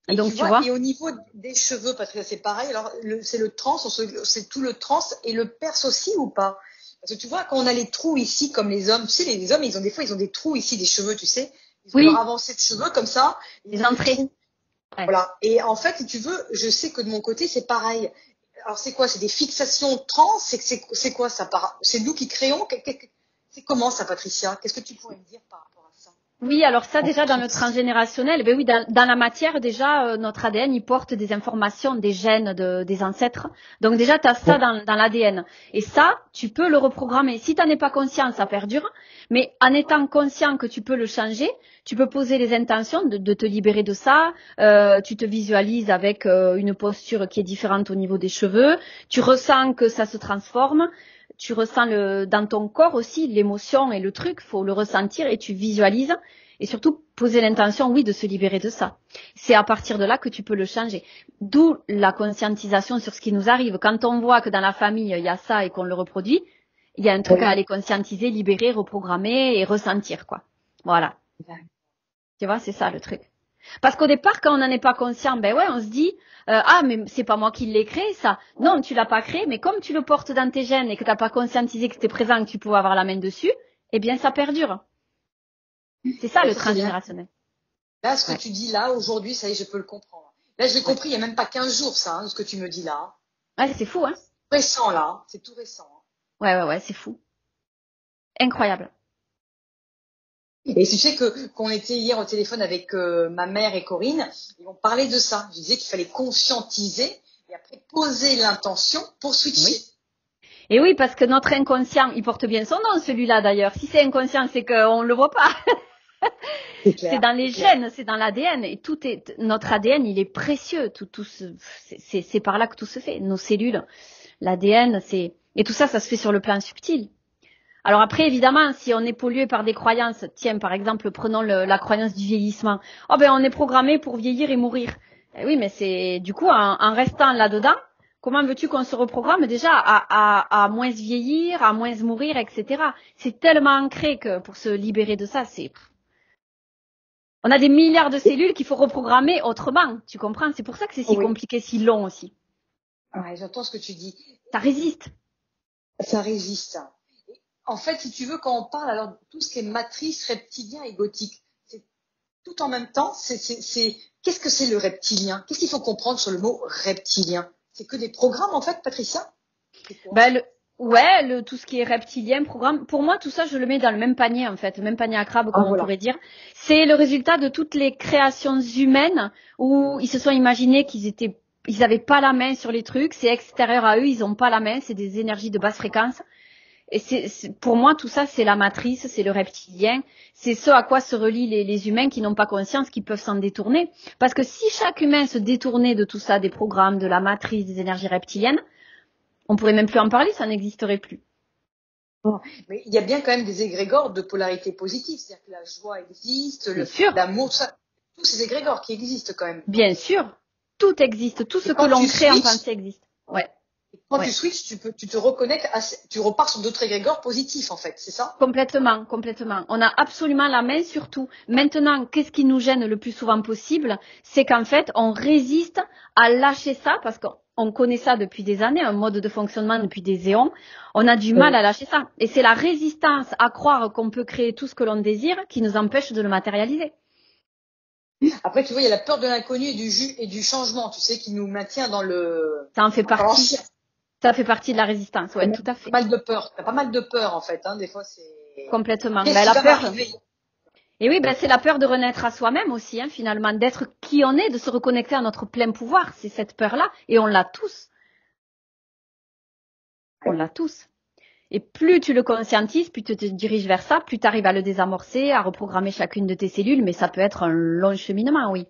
Et Donc, tu tu vois, vois, et au niveau des cheveux, parce que c'est pareil, alors c'est le trans, c'est tout le trans et le perce aussi ou pas? Parce que tu vois, quand on a les trous ici, comme les hommes, tu sais, les hommes, des fois, ils ont des trous ici, des cheveux, tu sais, ils ont leur oui, avancée de cheveux comme ça, les ils ont des entrées. trous. Ouais. Voilà. Et en fait, si tu veux, je sais que de mon côté, c'est pareil. Alors, c'est quoi? C'est des fixations trans? C'est quoi ça? C'est nous qui créons? C'est comment ça, Patricia? Qu'est-ce que tu pourrais me dire par rapport à ça? Oui, alors ça En déjà dans le France. transgénérationnel, ben oui, dans la matière déjà, notre ADN il porte des informations des gènes des ancêtres. Donc déjà tu as ça dans l'ADN. Et ça, tu peux le reprogrammer. Si tu n'en es pas conscient, ça perdure. Mais en étant conscient que tu peux le changer, tu peux poser les intentions de te libérer de ça. Tu te visualises avec une posture qui est différente au niveau des cheveux. Tu ressens que ça se transforme. Tu ressens dans ton corps aussi l'émotion et le truc, faut le ressentir et tu visualises et surtout poser l'intention, oui, de se libérer de ça. C'est à partir de là que tu peux le changer. D'où la conscientisation sur ce qui nous arrive. Quand on voit que dans la famille, il y a ça et qu'on le reproduit, il y a un truc à Oui. aller conscientiser, libérer, reprogrammer et ressentir, quoi. Voilà. Tu vois, c'est ça le truc. Parce qu'au départ, quand on n'en est pas conscient, ben ouais, on se dit ah mais c'est pas moi qui l'ai créé ça. Non, tu l'as pas créé, mais comme tu le portes dans tes gènes et que t'as pas conscientisé que c'était présent, que tu pouvais avoir la main dessus, eh bien ça perdure. C'est ça le Ça, c'est bien. transgénérationnel. Là, ce que Ouais. tu dis là, aujourd'hui, ça y est, je peux le comprendre. Là, je l'ai Ouais. compris il n'y a même pas 15 jours, ça, ce que tu me dis là. Ouais, c'est fou, hein. Récent, là. C'est tout récent. Ouais, c'est fou. Incroyable. Et tu sais qu'on était hier au téléphone avec ma mère et Corinne, et on parlait de ça. Je disais qu'il fallait conscientiser et après poser l'intention pour switcher. Oui. Et oui, parce que notre inconscient, il porte bien son nom, celui-là d'ailleurs. Si c'est inconscient, c'est qu'on ne le voit pas. C'est C'est clair, dans c'est les clair. gènes, c'est dans l'ADN. Et notre ADN, il est précieux. C'est par là que tout se fait. Nos cellules, l'ADN, et tout ça, ça se fait sur le plan subtil. Alors après, évidemment, si on est pollué par des croyances, tiens, par exemple, prenons la croyance du vieillissement. Oh ben, on est programmé pour vieillir et mourir. Eh oui, mais c'est, du coup, en restant là-dedans, comment veux-tu qu'on se reprogramme déjà à moins vieillir, à moins mourir, etc. C'est tellement ancré que pour se libérer de ça, on a des milliards de cellules qu'il faut reprogrammer autrement. Tu comprends? C'est pour ça que c'est si Oui, compliqué, si long aussi. ouais, j'entends ce que tu dis. Ça résiste. Ça résiste. En fait, si tu veux, quand on parle alors de tout ce qui est matrice, reptilien et gothique, c'est tout en même temps. Qu'est-ce que c'est le reptilien? Qu'est-ce qu'il faut comprendre sur le mot reptilien? C'est que des programmes, en fait, Patricia? C'est quoi? Ben, ouais, tout ce qui est reptilien, programme, pour moi, tout ça, je le mets dans le même panier, en fait, le même panier à crabe, Ah, comme on voilà. pourrait dire. C'est le résultat de toutes les créations humaines où ils se sont imaginés ils avaient pas la main sur les trucs, c'est extérieur à eux, ils ont pas la main, c'est des énergies de basse fréquence. Et pour moi, tout ça, c'est la matrice, c'est le reptilien, c'est ce à quoi se relient les humains qui n'ont pas conscience qu'ils peuvent s'en détourner. Parce que si chaque humain se détournait de tout ça, des programmes, de la matrice, des énergies reptiliennes, on pourrait même plus en parler, ça n'existerait plus. Bon. Mais il y a bien quand même des égrégores de polarité positive. C'est-à-dire que la joie existe, Bien sûr, l'amour, tous ces égrégores qui existent quand même. bien sûr, tout existe, tout ce Et que l'on crée en pensée existe. Ouais, quand tu ouais. switches, tu te reconnectes, tu repars sur d'autres égrégores positifs, en fait. C'est ça? Complètement, complètement. On a absolument la main sur tout. Maintenant, qu'est-ce qui nous gêne le plus souvent possible? C'est qu'en fait, on résiste à lâcher ça parce qu'on connaît ça depuis des années, un mode de fonctionnement depuis des éons. On a du mal Oui. à lâcher ça. Et c'est la résistance à croire qu'on peut créer tout ce que l'on désire qui nous empêche de le matérialiser. Après, tu vois, il y a la peur de l'inconnu et du changement, tu sais, qui nous maintient Ça en fait dans partie. l'ancien. Ça fait partie de la résistance, T'as ouais, tout à pas fait. mal de peur. T'as pas mal de peur, en fait, hein. Des fois, c'est, Complètement. qu'est-ce Ben, qui la va peur. m'arriver? Et oui, ben, c'est la peur de renaître à soi-même aussi, hein, finalement, d'être qui on est, de se reconnecter à notre plein pouvoir. C'est cette peur-là. Et on l'a tous. On l'a tous. Et plus tu le conscientises, plus tu te diriges vers ça, plus tu arrives à le désamorcer, à reprogrammer chacune de tes cellules. Mais ça peut être un long cheminement, oui.